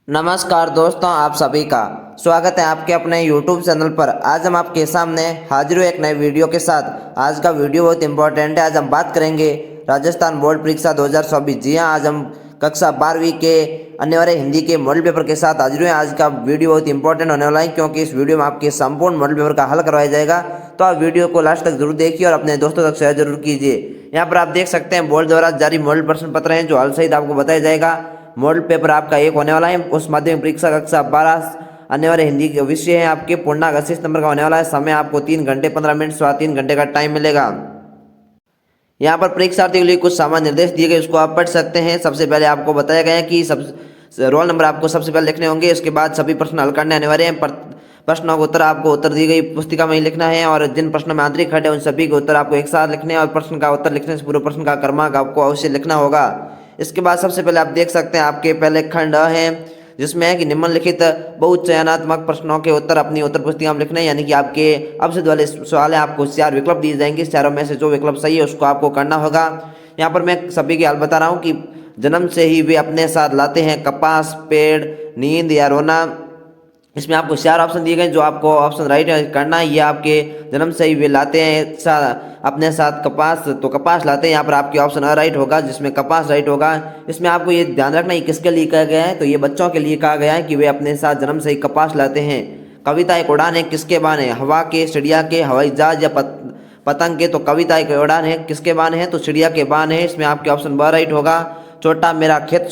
नमस्कार दोस्तों, आप सभी का स्वागत है आपके अपने YouTube चैनल पर। आज हम आपके सामने हाजिर हुए एक नए वीडियो के साथ। आज का वीडियो बहुत इंपॉर्टेंट है। आज हम बात करेंगे राजस्थान बोर्ड परीक्षा 2024। जी हाँ, आज हम कक्षा 12वीं के अनिवार्य हिंदी के मॉडल पेपर के साथ हाजिर हुए। आज का वीडियो बहुत इंपॉर्टेंट होने वाला है, क्योंकि इस वीडियो में आपके संपूर्ण मॉडल पेपर का हल करवाया जाएगा। तो आप वीडियो को लास्ट तक जरूर देखिए और अपने दोस्तों तक शेयर जरूर कीजिए। यहाँ पर आप देख सकते हैं बोर्ड द्वारा जारी मॉडल प्रश्न पत्र हैं, जो हल सहित आपको बताया जाएगा। मॉडल पेपर आपका एक होने वाला है। उस माध्यमिक परीक्षा कक्षा 12 अनिवार्य हिंदी के विषय है आपके पूर्णांक 80 नंबर का होने वाला है। समय आपको 3 घंटे 15 मिनट से 3 घंटे का टाइम मिलेगा। यहाँ पर परीक्षार्थियों के लिए कुछ सामान्य निर्देश दिए गए, उसको आप पढ़ सकते हैं। सबसे पहले आपको बताया गया है कि रोल नंबर आपको सबसे पहले लिखने होंगे। उसके बाद सभी प्रश्न हल करने अनिवार्य हैं। प्रश्नों का उत्तर आपको उत्तर दी गई पुस्तिका में ही लिखना है, और जिन प्रश्नों में आंतरिक खंड है उन सभी के उत्तर आपको एक साथ लिखने हैं। और प्रश्न का उत्तर लिखने से पूरे प्रश्न का क्रमांक आपको अवश्य लिखना होगा। इसके बाद सबसे पहले आप देख सकते हैं आपके पहले खंड है, जिसमें है कि निम्नलिखित बहुचयनात्मक प्रश्नों के उत्तर अपनी उत्तर पुस्तिका में लिखने हैं। यानी कि आपके अवसर वाले सवाल है, आपको 4 विकल्प दिए जाएंगे। चारों में से जो विकल्प सही है उसको आपको करना होगा। यहाँ पर मैं सभी के हाल बता रहा हूँ कि जन्म से ही वे अपने साथ लाते हैं कपास, पेड़, नींद या रोना। इसमें आपको 4 ऑप्शन दिए गए, जो आपको ऑप्शन राइट करना है। ये आपके जन्म से ही वे लाते हैं अपने साथ कपास, तो कपास लाते हैं। यहाँ पर आपके ऑप्शन अ राइट होगा, जिसमें कपास राइट होगा। इसमें आपको ये ध्यान रखना है किसके लिए कहा गया है, तो ये बच्चों के लिए कहा गया है कि वे अपने साथ जन्म से ही कपास लाते हैं। कविता एक उड़ान है, किसके बाण है? हवा के, चिड़िया के, हवाई जहाज या पतंग के। तो कविता एक उड़ान है, किसके बाण है? तो चिड़िया के बाण है। इसमें आपके ऑप्शन ब राइट होगा। छोटा मेरा खेत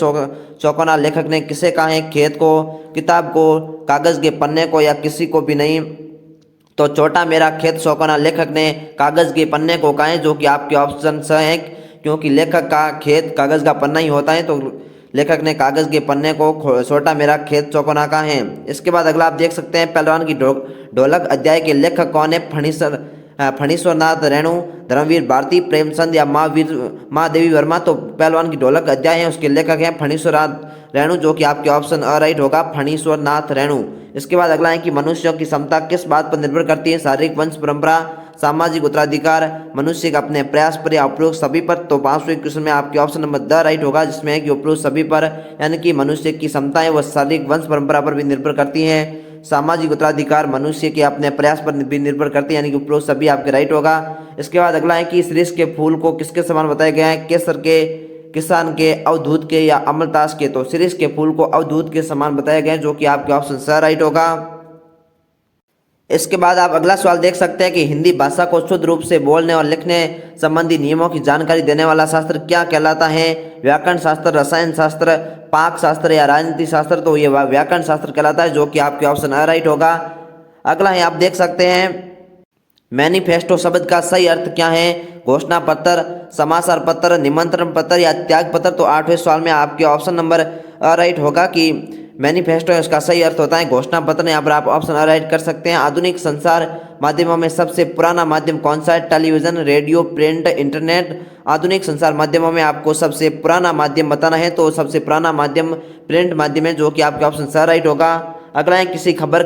चौकोना लेखक ने किसे कहा है? खेत को, किताब को, कागज के पन्ने को, या किसी को भी नहीं। तो छोटा मेरा खेत चौकोना लेखक ने कागज के पन्ने को कहा है, जो कि आपके ऑप्शन स है, क्योंकि लेखक का खेत कागज का पन्ना ही होता है। तो लेखक ने कागज के पन्ने को छोटा मेरा खेत चौकोना का है। इसके बाद अगला आप देख सकते हैं पहलवान की ढोलक अध्याय के लेखक कौन है? फणीश्वर नाथ रेणु, धर्मवीर भारती, प्रेमचंद या माँ देवी वर्मा। तो पहलवान की ढोलक अध्याय है, उसके लेखक हैं फणीश्वर नाथ रेणु, जो कि आपके ऑप्शन अ राइट होगा, फणीश्वर नाथ रेणु। इसके बाद अगला है कि मनुष्यों की क्षमता किस बात पर निर्भर करती है? शारीरिक, वंश परंपरा, सामाजिक उत्तराधिकार, मनुष्य के अपने प्रयास पर या उपरोक्त सभी पर। तो 5वें क्वेश्चन में आपके ऑप्शन नंबर द राइट होगा, जिसमें है कि उपरोक्त सभी पर, यानी कि मनुष्य की क्षमताएं वह शारीरिक, वंश परंपरा पर भी निर्भर करती हैं। सामाजिक उत्तराधिकार मनुष्य के अपने प्रयास पर भी निर्भर करती है, यानी कि उपरोक्त सभी आपके राइट होगा। इसके बाद अगला है कि शीर्ष के फूल को किसके समान बताया गया है? केसर के, किसान के, अवधूत के या अमलतास के। तो शीर्ष के फूल को अवधूत के समान बताया गया है, जो कि आपके ऑप्शन स राइट होगा। इसके बाद आप अगला सवाल देख सकते हैं कि हिंदी भाषा को शुद्ध रूप से बोलने और लिखने संबंधी नियमों की जानकारी देने वाला शास्त्र क्या कहलाता है? व्याकरण शास्त्र, रसायन शास्त्र, पाक शास्त्र या राजनीति शास्त्र। तो ये व्याकरण शास्त्र कहलाता है, जो कि आपके ऑप्शन अ राइट होगा। अगला है आप देख सकते हैं मैनिफेस्टो शब्द का सही अर्थ क्या है? घोषणा पत्र, समाचार पत्र, निमंत्रण पत्र या त्याग पत्र। तो 8वें सवाल में आपके ऑप्शन नंबर अ राइट होगा कि मैनिफेस्टो, इसका सही अर्थ होता है घोषणा पत्र। यहाँ पर आप ऑप्शन अ राइट कर सकते हैं। आधुनिक संचार माध्यमों में सबसे पुराना माध्यम कौन सा है? Television, radio, print, internet. आधुनिक संचार माध्यमों में आपको सबसे पुराना माध्यम बताना है, तो सबसे पुराना माध्यम प्रिंट माध्यम है, जो कि आपके ऑप्शन स राइट होगा। अगला है किसी खबर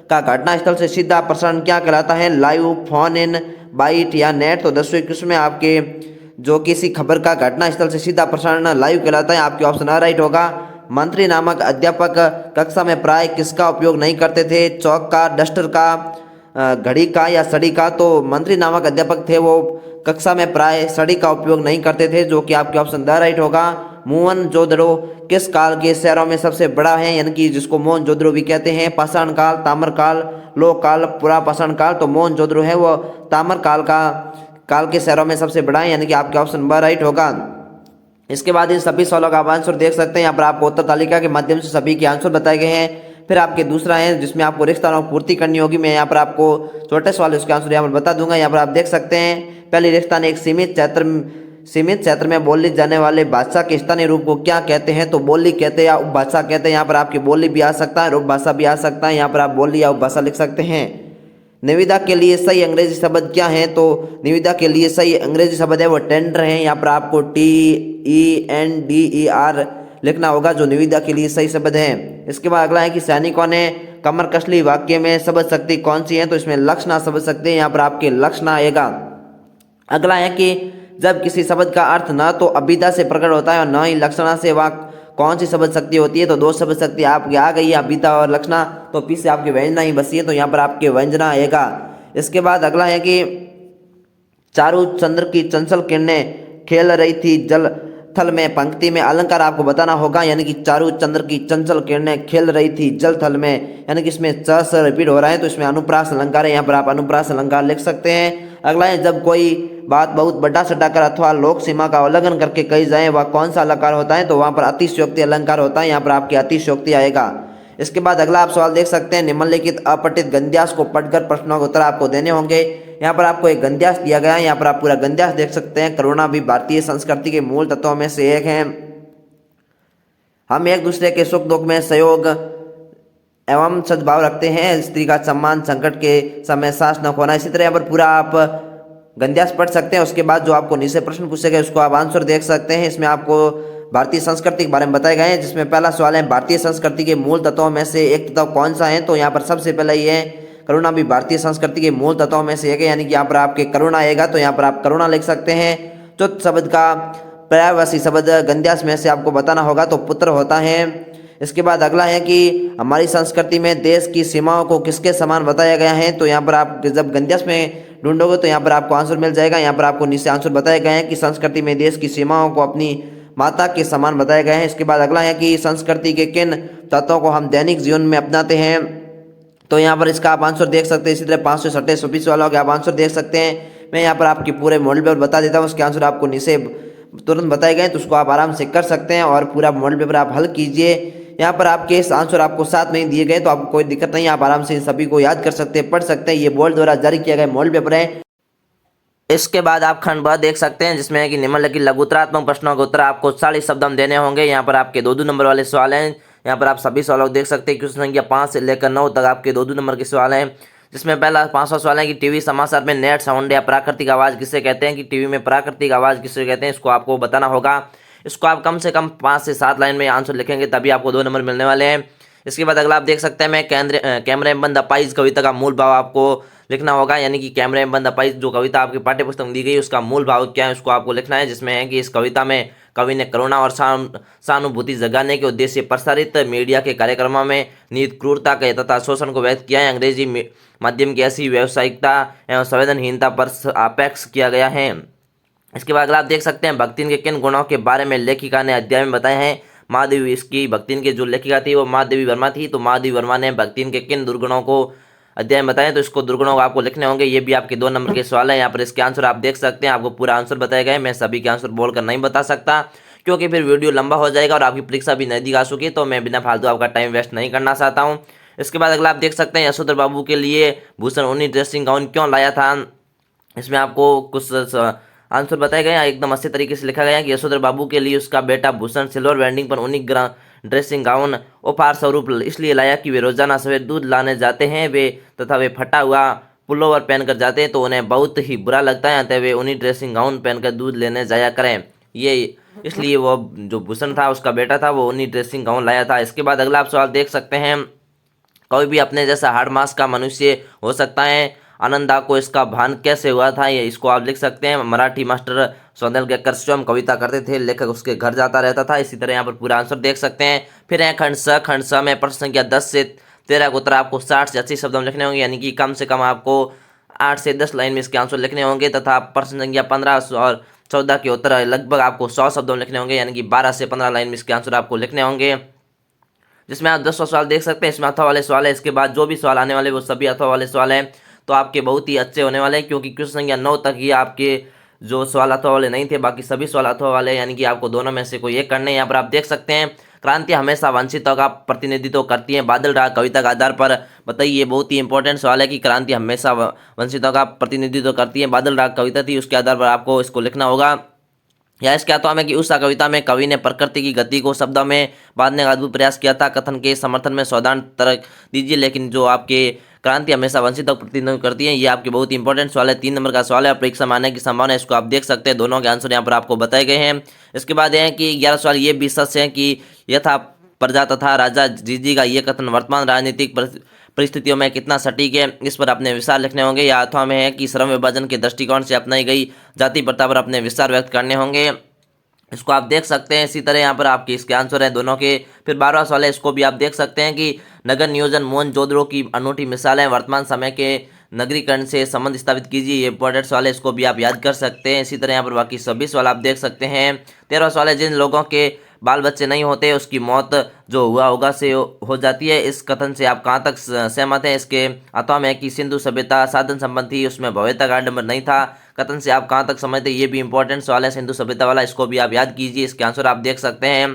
का घटनास्थल से सीधा प्रसारण क्या कहलाता है? लाइव, फोन इन, बाइट या नेट। तो 10वें क्वेश्चन में आपके जो किसी खबर का घटनास्थल से सीधा प्रसारण लाइव कहलाता है, आपके ऑप्शन अ राइट होगा। मंत्री नामक अध्यापक कक्षा में प्राय किसका उपयोग नहीं करते थे? चौक का, डस्टर का, घड़ी का या सड़ी का। तो मंत्री नामक अध्यापक थे, वो कक्षा में प्राय सड़ी का उपयोग नहीं करते थे, जो कि आपके ऑप्शन द राइट होगा। मोहनजोदड़ो किस काल के शहरों में सबसे बड़ा है? यानी कि जिसको मोहनजोदड़ो भी कहते हैं। पाषाण काल, ताम्र काल, लोह काल, पुरा पाषाण काल। तो मोहनजोदड़ो है वो ताम्र काल के शहरों में सबसे बड़ा है, यानी कि आपके ऑप्शन ब राइट होगा। इसके बाद इन सभी सवालों का आप आंसर देख सकते हैं। यहाँ पर आपको उत्तर तालिका के माध्यम से सभी के आंसर बताए गए हैं। फिर आपके दूसरा है जिसमें आपको रिक्त स्थानों की पूर्ति करनी होगी। मैं यहाँ पर आपको छोटे सवाल उसके आंसर यहाँ पर बता दूंगा। यहाँ पर आप देख सकते हैं पहली रिक्त स्थान एक सीमित क्षेत्र में बोली जाने वाले भाषा के स्थानीय रूप को क्या कहते हैं? तो बोली कहते हैं या उपभाषा कहते हैं। यहाँ पर आपकी बोली भी आ सकता है, उपभाषा भी आ सकता है। यहाँ पर आप बोली या उपभाषा लिख सकते हैं। निविदा के लिए सही अंग्रेजी शब्द क्या है? तो निविदा के लिए सही अंग्रेजी शब्द है वो टेंडर है। यहाँ पर आपको TENDER लिखना होगा, जो निविदा के लिए सही शब्द है। इसके बाद अगला है कि सैनिकों ने कमर कस ली वाक्य में शब्द शक्ति कौन सी है? तो इसमें लक्षणा शब्द शक्ति है, यहाँ पर आपके लक्षणा आएगा। अगला है कि जब किसी शब्द का अर्थ न तो अभिधा से प्रकट होता है और न ही लक्षणा से, वह कौन सी शब्द शक्ति होती है, तो दो शब्द शक्ति आपकी आ गई है, अभिता और लक्षणा, तो पी से आपकी व्यंजना ही बसी है, तो यहाँ पर आपके व्यंजना आएगा। इसके बाद अगला है कि चारू चंद्र की चंचल किरणें खेल रही थी जल थल में, पंक्ति में अलंकार आपको बताना होगा, यानी कि चारू चंद्र की चंचल किरणें खेल रही थी जल थल में, यानी कि इसमें च से रिपीट हो रहा है, तो इसमें अनुप्रास अलंकार है, यहाँ पर आप अनुप्रास अलंकार लिख सकते हैं। अगला है जब कोई बात बहुत बड़ा सटाकर अथवा लोक सीमा का उल्लंघन करके कही जाए वह कौन सा अलंकार होता है, तो वहाँ पर अतिशयोक्ति अलंकार होता है, यहाँ पर आपकी अतिशयोक्ति आएगा। इसके बाद अगला आप सवाल देख सकते हैं, निम्नलिखित अपठित गद्यांश को पढ़कर प्रश्नों के उत्तर आपको देने होंगे। यहाँ पर आपको एक गद्यांश दिया गया है, यहाँ पर आप पूरा गद्यांश देख सकते हैं। करुणा भी भारतीय संस्कृति के मूल तत्वों में से एक है। हम एक दूसरे के सुख दुख में सहयोग एवं सद्भाव रखते हैं। स्त्री का सम्मान, संकट के समय सास न खोना। इसी तरह यहाँ पर पूरा आप गद्यांश पढ़ सकते हैं। उसके बाद जो आपको नीचे प्रश्न पूछे गए उसको आप आंसर देख सकते हैं। इसमें आपको भारतीय संस्कृति के बारे में बताए गए हैं, जिसमें पहला सवाल है भारतीय संस्कृति के मूल तत्वों में से एक तत्व कौन सा है, तो यहाँ पर सबसे पहले ये है करुणा भी भारतीय संस्कृति के मूल तत्वों में से एक है, यानी कि यहाँ पर आपके करुणा आएगा, तो यहाँ पर आप करुणा लिख सकते हैं। चौथ शब्द का पर्यायवाची शब्द गद्यांश में से आपको बताना होगा, तो पुत्र होता है। इसके बाद अगला है कि हमारी संस्कृति में देश की सीमाओं को किसके समान बताया गया है, तो यहाँ पर आप जब गद्यांश में ढूंढोगे तो यहाँ पर आपको आंसर मिल जाएगा। यहाँ पर आपको नीचे आंसर बताए गए हैं कि संस्कृति में देश की सीमाओं को अपनी माता के समान बताए गए हैं। इसके बाद अगला है कि संस्कृति के किन तत्वों को हम दैनिक जीवन में अपनाते हैं, तो यहाँ पर इसका आप आंसर देख सकते हैं। इसी तरह 526 वालों के आप आंसर देख सकते हैं। मैं यहाँ पर आपके पूरे मॉडल पेपर बता देता हूँ, उसके आंसर आपको नीचे तुरंत बताए गए, तो उसको आप आराम से कर सकते हैं और पूरा मॉडल पेपर आप हल कीजिए। यहाँ पर आपके इस आंसर आपको साथ में ही दिए गए, तो आपको कोई दिक्कत नहीं, आप आराम से इन सभी को याद कर सकते हैं, पढ़ सकते हैं। ये बोर्ड द्वारा जारी किया गया मॉडल पेपर है। इसके बाद आप खंड ब देख सकते हैं, जिसमें है कि निम्नलिखित लघुत्तरात्मक प्रश्नों के उत्तर आपको 40 शब्द में देने होंगे। यहाँ पर आपके 2-2 नंबर वाले सवाल हैं। यहाँ पर आप सभी सवालों को देख सकते हैं। क्वेश्चन संख्या 5 से लेकर 9 तक आपके 2-2 नंबर के सवाल हैं, जिसमें पहला 5वां सवाल है कि टीवी समाचार में नेट साउंड या प्राकृतिक आवाज़ किसे कहते हैं, कि टीवी में प्राकृतिक आवाज़ किसे कहते हैं, इसको आपको बताना होगा। इसको आप कम से कम 5 से 7 लाइन में आंसर लिखेंगे, तभी आपको 2 नंबर मिलने वाले हैं। इसके बाद अगला आप देख सकते हैं, मैं कैमरे में बंद अपाइज कविता का मूल भाव आपको लिखना होगा, यानी कि कैमरे में बंद अपाइज जो कविता आपकी पाठ्य पुस्तक में दी गई उसका मूल भाव क्या है उसको आपको लिखना है, जिसमें है कि इस कविता में कवि ने करुणा और सहानुभूति जगाने के उद्देश्य से प्रसारित मीडिया के कार्यक्रमों में नीति क्रूरता के तथा शोषण को व्यक्त किया है। अंग्रेजी माध्यम की ऐसी व्यावसायिकता एवं संवेदनहीनता पर अपेक्ष किया गया है। इसके बाद अगला आप देख सकते हैं, भक्तिन के किन गुणों के बारे में लेखिका ने अध्याय में बताए हैं। महादेवी, इसकी भक्तिन के जो लेखिका थी वो महादेवी वर्मा थी, तो महादेवी वर्मा ने भक्तिन के किन दुर्गुणों को अध्याय में बताएं, तो इसको दुर्गुणों को आपको लिखने होंगे। ये भी आपके 2 नंबर के सवाल है। यहाँ पर इसके आंसर आप देख सकते हैं, आपको पूरा आंसर बताए गए। मैं सभी के आंसर बोलकर नहीं बता सकता, क्योंकि फिर वीडियो लंबा हो जाएगा और आपकी परीक्षा भी नजदीक आ चुकी है, तो मैं बिना फालतू आपका टाइम वेस्ट नहीं करना चाहता हूँ। इसके बाद अगला आप देख सकते हैं, यशोधर बाबू के लिए भूषण ऊनी ड्रेसिंग गाउन क्यों लाया था। इसमें आपको कुछ आंसर बताए गए हैं, एकदम अच्छे तरीके से लिखा गया है कि यशोधर बाबू के लिए उसका बेटा भूषण सिल्वर वेंडिंग पर ऊनी ड्रेसिंग गाउन उपहार स्वरूप इसलिए लाया कि वे रोजाना सवेरे दूध लाने जाते हैं वे फटा हुआ पुलोवर पहनकर जाते हैं, तो उन्हें बहुत ही बुरा लगता है, अतः वे उन्हीं ड्रेसिंग गाउन पहनकर दूध लेने जाया करें। ये इसलिए वो जो भूषण था उसका बेटा था वो उन्हीं ड्रेसिंग गाउन लाया था। इसके बाद अगला आप सवाल देख सकते हैं, कोई भी अपने जैसा हाड़ मास का मनुष्य हो सकता है, आनंदा को इसका भान कैसे हुआ था, ये इसको आप लिख सकते हैं। मराठी मास्टर सौंदर्यकर स्वयं कविता करते थे, लेखक उसके घर जाता रहता था। इसी तरह यहाँ पर पूरा आंसर देख सकते हैं। फिर है खंड स में प्रश्न संख्या 10 से 13 का उत्तर आपको 60 से 80 शब्दों में लिखने होंगे, यानी कि कम से कम आपको 8 से 10 लाइन में इसके आंसर लिखने होंगे, तथा प्रश्न संख्या 15 और 14 के उत्तर लगभग आपको 100 शब्दों में लिखने होंगे, यानी कि 12 से 15 लाइन में इसके आंसर आपको लिखने होंगे। जिसमें आप 10वां सवाल देख सकते हैं, इसमें अथवा वाले सवाल है। इसके बाद जो भी सवाल आने वाले वो सभी अथवा वाले सवाल हैं, तो आपके बहुत ही अच्छे होने वाले हैं, क्योंकि क्वेश्चन संख्या 9 तक ही आपके जो सवाल अथवा वाले नहीं थे, बाकी सभी सवाल अथवा वाले, यानी कि आपको दोनों में से कोई एक करने। यहाँ पर आप देख सकते हैं, क्रांति हमेशा वंचितों का प्रतिनिधित्व करती है, बादल राग कविता के आधार पर बताइए। बहुत ही इंपॉर्टेंट सवाल है कि क्रांति हमेशा वंचितों का प्रतिनिधित्व करती है, बादल राग कविता थी, उसके आधार पर आपको इसको लिखना होगा। या इसके अथवा में कि उस कविता में कवि ने प्रकृति की गति को शब्दों में बांधने का अद्भुत प्रयास किया था। कथन के समर्थन में सावधान तर्क दीजिए, लेकिन जो आपके क्रांति हमेशा वंचितों का प्रतिनिधित्व करती है, ये आपके बहुत ही इंपॉर्टेंट सवाल है। 3 नंबर का सवाल है, परीक्षा में आने की संभावना, इसको आप देख सकते हैं। दोनों के आंसर यहाँ पर आपको बताए गए हैं। इसके बाद है कि 11 सवाल ये भी सच है कि यथा प्रजा तथा राजा जीजी का ये कथन वर्तमान राजनीतिक परिस्थितियों में कितना सटीक है, इस पर अपने विचार लिखने होंगे। या अथवा में है कि श्रम विभाजन के दृष्टिकोण से अपनाई गई जाति प्रथा पर अपने विचार व्यक्त करने होंगे। इसको आप देख सकते हैं। इसी तरह यहाँ पर आपके इसके आंसर हैं दोनों के। फिर 12वां सवाल है, इसको भी आप देख सकते हैं कि नगर नियोजन मोहनजोदड़ो की अनूठी मिसाल है, वर्तमान समय के नगरीकरण से संबंध स्थापित कीजिए। ये इंपॉर्टेंट सवाल है, इसको भी आप याद कर सकते हैं। इसी तरह यहाँ पर बाकी सभी सवाल आप देख सकते हैं। 13वां सवाल है, जिन लोगों के बाल बच्चे नहीं होते उसकी मौत जो हुआ होगा से हो जाती है, इस कथन से आप कहाँ तक सहमत हैं? इसके अथवा में कि सिंधु सभ्यता साधन संपन्न थी, उसमें भव्यता का आडंबर नहीं था, कथन से आप कहाँ तक समझते हैं? ये भी इंपॉर्टेंट सवाल है सिंधु सभ्यता वाला, इसको भी आप याद कीजिए। इसके आंसर आप देख सकते हैं।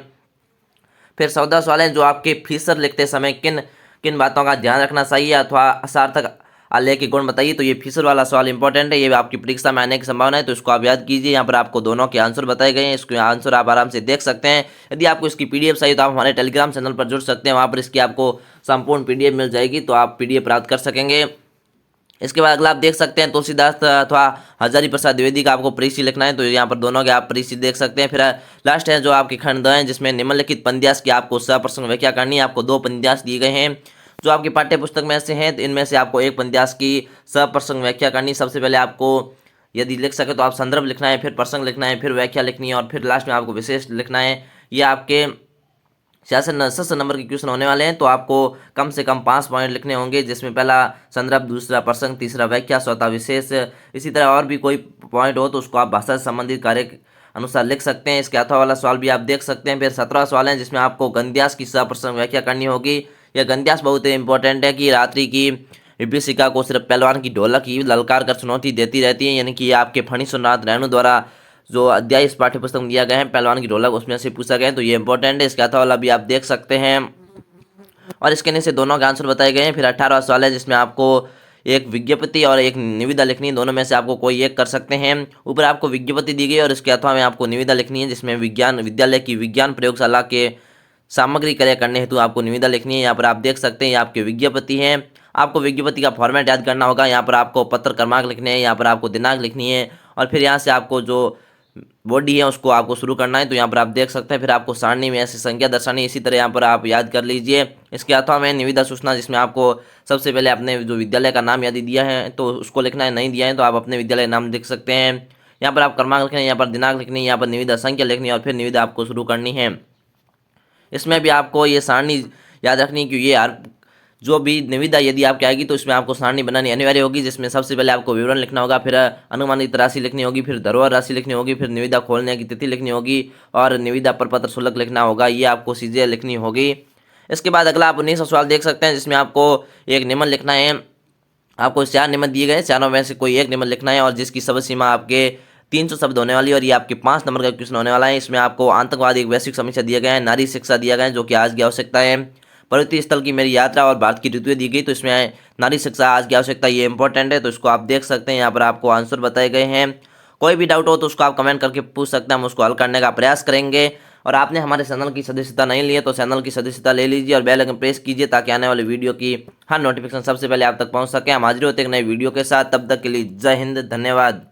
फिर 14 सवाल है, जो आपके फीसर लिखते समय किन किन बातों का ध्यान रखना चाहिए अथवा सार्थक आलेख के गुण बताइए। तो ये फीसर वाला सवाल इंपॉर्टेंट है, ये आपकी परीक्षा में आने की संभावना है, तो इसको आप याद कीजिए। यहाँ पर आपको दोनों के आंसर बताए गए हैं, इसके आंसर आप आराम से देख सकते हैं। यदि आपको इसकी पीडीएफ चाहिए तो आप हमारे टेलीग्राम चैनल पर जुड़ सकते हैं, वहाँ पर इसकी आपको संपूर्ण पीडीएफ मिल जाएगी, तो आप पीडीएफ प्राप्त कर सकेंगे। इसके बाद अगला आप देख सकते हैं, तुलसीदास अथवा हजारी प्रसाद द्विवेदी का आपको परिचय लिखना है, तो यहाँ पर दोनों के आप परिचय देख सकते हैं। फिर लास्ट है जो आपके खंड 2 है, जिसमें निम्नलिखित पद्यांश की आपको सप्रसंग व्याख्या करनी है। आपको 2 पद्यांश दिए गए हैं जो आपकी पाठ्य पुस्तक में से हैं, इनमें से आपको एक पद्यांश की सप्रसंग व्याख्या करनी। सबसे पहले आपको यदि लिख सके तो आप संदर्भ लिखना है, फिर प्रसंग लिखना है, फिर व्याख्या लिखनी है, और फिर लास्ट में आपको विशेष लिखना है। ये आपके 66 नंबर के क्वेश्चन होने वाले हैं, तो आपको कम से कम 5 पॉइंट लिखने होंगे, जिसमें पहला संदर्भ, दूसरा प्रसंग, तीसरा व्याख्या, चौथा विशेष। इसी तरह और भी कोई पॉइंट हो तो उसको आप भाषा से संबंधित कार्य के अनुसार लिख सकते हैं। इसके अथवा वाला सवाल भी आप देख सकते हैं। फिर 17वां सवाल है, जिसमें आपको गंध्यास की सप्रसंग व्याख्या करनी होगी। यह गंध्यास बहुत ही इंपॉर्टेंट है कि रात्रि की विभीषिका को सिर्फ पहलवान की ढोलक ही ललकार कर चुनौती देती रहती है, यानी कि आपके फणी सुरनाथ रैणु द्वारा जो अध्याय इस पाठ्य पुस्तक में दिया गया है पहलवान की ढोलक, उसमें से पूछा गया है, तो ये इंपॉर्टेंट है। इसके अथवा वाला भी आप देख सकते हैं, और इसके नीचे दोनों के आंसर बताए गए हैं। फिर 18वां सवाल है, जिसमें आपको एक विज्ञप्ति और एक निविदा लिखनी है, दोनों में से आपको कोई एक कर सकते हैं। ऊपर आपको विज्ञप्ति दी गई और इसके अथवा में आपको निविदा लिखनी है, जिसमें विज्ञान विद्यालय की विज्ञान प्रयोगशाला के सामग्री क्रय करने हेतु आपको निविदा लिखनी है। यहाँ पर आप देख सकते हैं ये आपकी विज्ञप्ति है। आपको विज्ञप्ति का फॉर्मेट याद करना होगा। यहाँ पर आपको पत्र क्रमांक लिखने हैं, यहाँ पर आपको दिनांक लिखनी है, और फिर यहाँ से आपको जो बॉडी है उसको आपको शुरू करना है, तो यहाँ पर आप देख सकते हैं। फिर आपको सारणी में ऐसी संख्या दर्शानी, इसी तरह यहाँ पर आप याद कर लीजिए। इसके अथवा में निविदा सूचना, जिसमें आपको सबसे पहले अपने जो विद्यालय का नाम यदि दिया है तो उसको लिखना है, नहीं दिया है तो आप अपने विद्यालय नाम लिख सकते हैं। यहाँ पर आप क्रमांक लिखना है, यहाँ पर दिनांक लिखनी है, यहाँ पर निविदा संख्या लिखनी है, और फिर निविदा आपको शुरू करनी है। इसमें भी आपको ये सारणी याद रखनी है कि ये हर जो भी निविदा यदि आपकी आएगी तो इसमें आपको सारणी बनानी अनिवार्य होगी, जिसमें सबसे पहले आपको विवरण लिखना होगा, फिर अनुमानित राशि लिखनी होगी, फिर धरोहर राशि लिखनी होगी, फिर निविदा खोलने की तिथि लिखनी होगी, और निविदा प्रपत्र शुल्क लिखना होगा। ये आपको चीज़ें लिखनी होगी। इसके बाद अगला आप 19वां सवाल देख सकते हैं, जिसमें आपको एक निबंध लिखना है। आपको 4 निबंध दिए गए, चारों में से कोई एक निबंध लिखना है, और जिसकी शब्द सीमा आपके 300 शब्द होने वाली है, और ये आपके 5 नंबर का क्वेश्चन होने वाला है। इसमें आपको आतंकवाद एक वैश्विक समस्या दिया गया है, नारी शिक्षा दिया गया है जो कि आज की आवश्यकता है, प्रवृत्ति स्थल की मेरी यात्रा, और भारत की ऋतुएं दी गई, तो इसमें नारी शिक्षा आज की आवश्यकता ये इंपॉर्टेंट है, तो इसको आप देख सकते हैं। यहाँ पर आपको आंसर बताए गए हैं। कोई भी डाउट हो तो उसको आप कमेंट करके पूछ सकते हैं, हम उसको हल करने का प्रयास करेंगे। और आपने हमारे चैनल की सदस्यता नहीं ली है तो चैनल की सदस्यता ले लीजिए, और बेल आइकन प्रेस कीजिए ताकि आने वाली वीडियो की हर नोटिफिकेशन सबसे पहले आप तक पहुंच सके। हम हाजिर होते हैं एक नई वीडियो के साथ, तब तक के लिए जय हिंद, धन्यवाद।